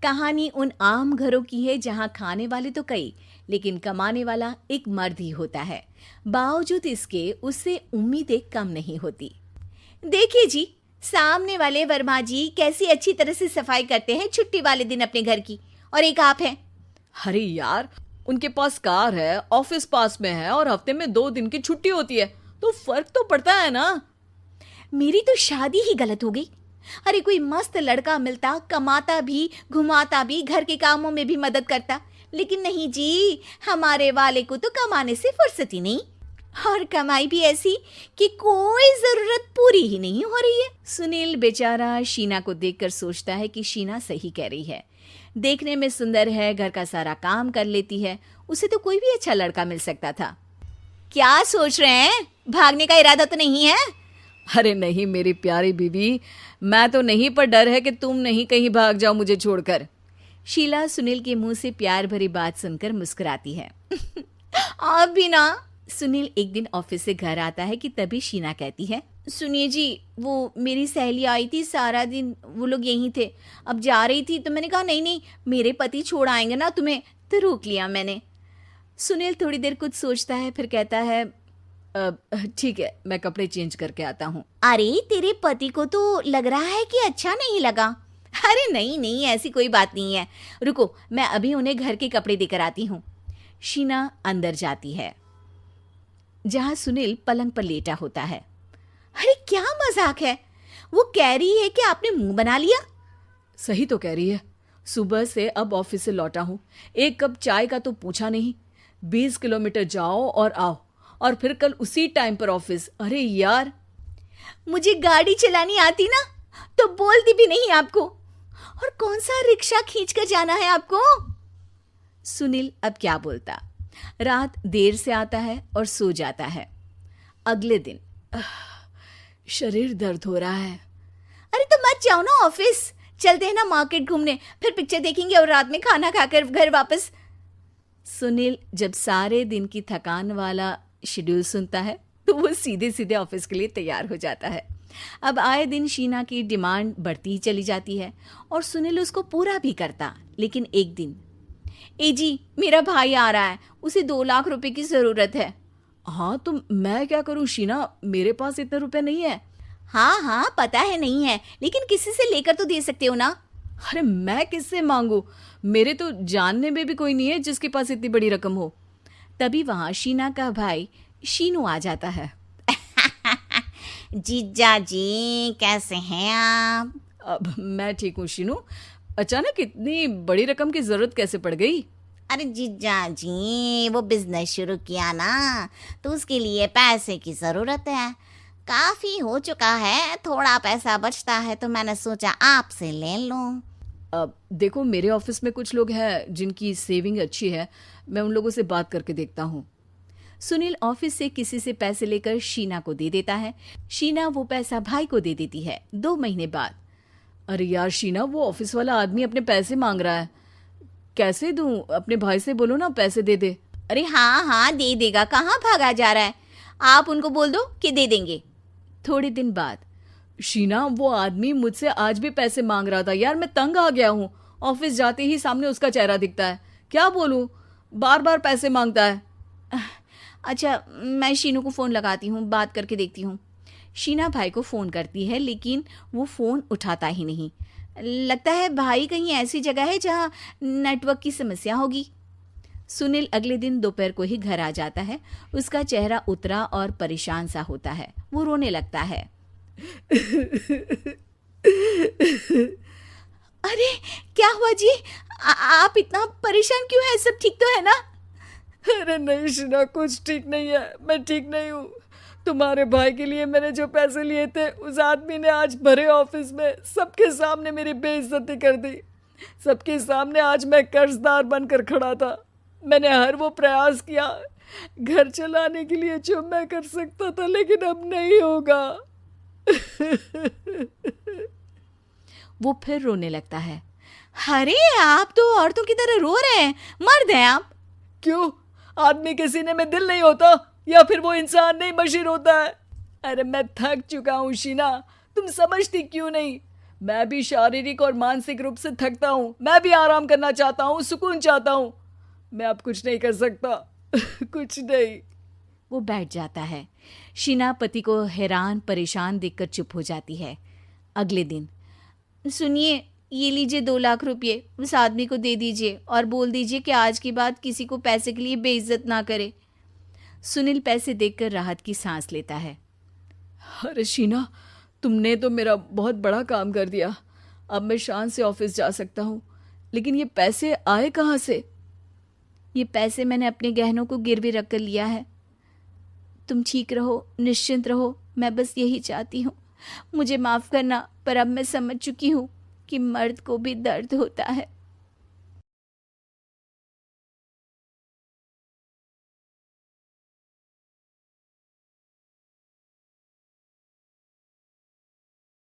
कहानी उन आम घरों की है जहां खाने वाले तो कई, लेकिन कमाने वाला एक मर्द ही होता है। बावजूद इसके उससे उम्मीदें कम नहीं होती। देखिए जी, सामने वाले वर्मा जी कैसी अच्छी तरह से सफाई करते हैं छुट्टी वाले दिन अपने घर की, और एक आप हैं। अरे यार, उनके पास कार है, ऑफिस पास में है और हफ्ते में 2 दिन की छुट्टी होती है, तो फर्क तो पड़ता है ना। मेरी तो शादी ही गलत हो गई। अरे कोई मस्त लड़का मिलता, कमाता भी, घुमाता भी, घर के कामों में भी मदद करता, लेकिन नहीं जी, हमारे वाले को तो कमाने से फुर्सत ही नहीं, और कमाई भी ऐसी कि कोई जरूरत पूरी ही नहीं हो रही है। सुनील बेचारा शीना को देखकर सोचता है कि शीना सही कह रही है। देखने में सुंदर है, घर का सारा काम कर लेती है, उसे तो कोई भी अच्छा लड़का मिल सकता था। क्या सोच रहे हैं? भागने का इरादा तो नहीं है? अरे नहीं मेरी प्यारी बीवी, मैं तो नहीं, पर डर है कि तुम नहीं कहीं भाग जाओ मुझे छोड़कर। शीला सुनील के मुंह से प्यार भरी बात सुनकर मुस्कुराती है। आप भी ना। सुनील एक दिन ऑफिस से घर आता है कि तभी शीना कहती है, सुनिए जी, वो मेरी सहेली आई थी, सारा दिन वो लोग यहीं थे, अब जा रही थी तो मैंने कहा नहीं नहीं, मेरे पति छोड़ आएंगे ना तुम्हें, तो रोक लिया मैंने। सुनील थोड़ी देर कुछ सोचता है, फिर कहता है, ठीक है, मैं कपड़े चेंज करके आता हूँ। अरे तेरे पति को तो लग रहा है कि अच्छा नहीं लगा। अरे नहीं नहीं, ऐसी कोई बात नहीं है, रुको मैं अभी उन्हें घर के कपड़े देकर आती हूँ। शीना अंदर जाती है जहां सुनील पलंग पर लेटा होता है। अरे क्या मजाक है, वो कह रही है कि आपने मुंह बना लिया। सही तो कह रही है, सुबह से अब ऑफिस से लौटा हूँ, एक कप चाय का तो पूछा नहीं, 20 किलोमीटर जाओ और आओ, और फिर कल उसी टाइम पर ऑफिस। अरे यार, मुझे गाड़ी चलानी आती ना तो बोलती भी नहीं आपको, और कौन सा रिक्शा खींच कर जाना है आपको। सुनील अब क्या बोलता। रात देर से आता है और सो जाता है। अगले दिन शरीर दर्द हो रहा है। अरे तो मत जाओ ना ऑफिस, चलते हैं ना मार्केट घूमने, फिर पिक्चर देखेंगे और रात में खाना खाकर घर वापस। सुनील जब सारे दिन की थकान वाला शेड्यूल सुनता है तो वो सीधे सीधे ऑफिस के लिए तैयार हो जाता है। अब आए दिन शीना की डिमांड बढ़ती ही चली जाती है और सुनील उसको पूरा भी करता, लेकिन एक दिन, ए जी मेरा भाई आ रहा है, उसे 2 लाख रुपए की जरूरत है। हाँ तो मैं क्या करूँ शीना, मेरे पास इतने रुपए नहीं है। हाँ हाँ पता है नहीं है, लेकिन किसी से लेकर तो दे सकते हो ना। अरे मैं किससे मांगू, मेरे तो जानने में भी कोई नहीं है जिसके पास इतनी बड़ी रकम हो। तभी वहां शीना का भाई शीनू आ जाता है। जीजा जी कैसे हैं आप? अब मैं ठीक हूँ शीनू, अचानक इतनी बड़ी रकम की जरूरत कैसे पड़ गई? अरे जीजा जी, वो बिजनेस शुरू किया ना, तो उसके लिए पैसे की जरूरत है, काफी हो चुका है, थोड़ा पैसा बचता है तो मैंने सोचा आपसे ले लूं। अब देखो, मेरे ऑफिस में कुछ लोग हैं जिनकी सेविंग अच्छी है, मैं उन लोगों से बात करके देखता हूँ। सुनील ऑफिस से किसी से पैसे लेकर शीना को दे देता है। शीना वो पैसा भाई को दे देती है 2 महीने बाद। अरे यार शीना, वो ऑफिस वाला आदमी अपने पैसे मांग रहा है, कैसे दूं? अपने भाई से बोलो ना पैसे दे दे। अरे हाँ हाँ दे देगा, कहाँ भागा जा रहा है, आप उनको बोल दो कि दे देंगे। थोड़े दिन बाद, शीना वो आदमी मुझसे आज भी पैसे मांग रहा था यार, मैं तंग आ गया हूँ, ऑफिस जाते ही सामने उसका चेहरा दिखता है, क्या बोलूँ, बार बार पैसे मांगता है। अच्छा मैं शीनू को फ़ोन लगाती हूँ, बात करके देखती हूँ। शीना भाई को फ़ोन करती है, लेकिन वो फ़ोन उठाता ही नहीं। लगता है भाई कहीं ऐसी जगह है जहाँ नेटवर्क की समस्या होगी। सुनील अगले दिन दोपहर को ही घर आ जाता है। उसका चेहरा उतरा और परेशान सा होता है, वो रोने लगता है। अरे क्या हुआ जी, आप इतना परेशान क्यों हैं? सब ठीक तो है ना? अरे नहीं शीना, कुछ ठीक नहीं है, मैं ठीक नहीं हूँ। तुम्हारे भाई के लिए मैंने जो पैसे लिए थे, उस आदमी ने आज भरे ऑफिस में सबके सामने मेरी बेइज्जती कर दी। सबके सामने आज मैं कर्जदार बनकर खड़ा था। मैंने हर वो प्रयास किया घर चलाने के लिए जो मैं कर सकता था, लेकिन अब नहीं होगा। वो फिर रोने लगता है। अरे आप तो औरतों की तरह रो रहे हैं, मर्द हैं आप। क्यों, आदमी के सीने में दिल नहीं होता, या फिर वो इंसान नहीं मशीन होता है? अरे मैं थक चुका हूँ शीना, तुम समझती क्यों नहीं? मैं भी शारीरिक और मानसिक रूप से थकता हूँ, मैं भी आराम करना चाहता हूँ, सुकून चाहता हूँ। मैं अब कुछ नहीं कर सकता। कुछ नहीं। वो बैठ जाता है। शीना पति को हैरान परेशान देखकर चुप हो जाती है। अगले दिन, सुनिए, ये लीजिए 2 लाख रुपये, उस आदमी को दे दीजिए और बोल दीजिए कि आज के बाद किसी को पैसे के लिए बेइज्जत ना करे। सुनील पैसे देखकर राहत की सांस लेता है। अरे शीना, तुमने तो मेरा बहुत बड़ा काम कर दिया। अब मैं शान से ऑफिस जा सकता हूँ। लेकिन ये पैसे आए कहाँ से? ये पैसे मैंने अपने गहनों को गिरवी रख कर लिया है। तुम ठीक रहो, निश्चिंत रहो, मैं बस यही चाहती हूँ। मुझे माफ़ करना, पर अब मैं समझ चुकी हूँ कि मर्द को भी दर्द होता है।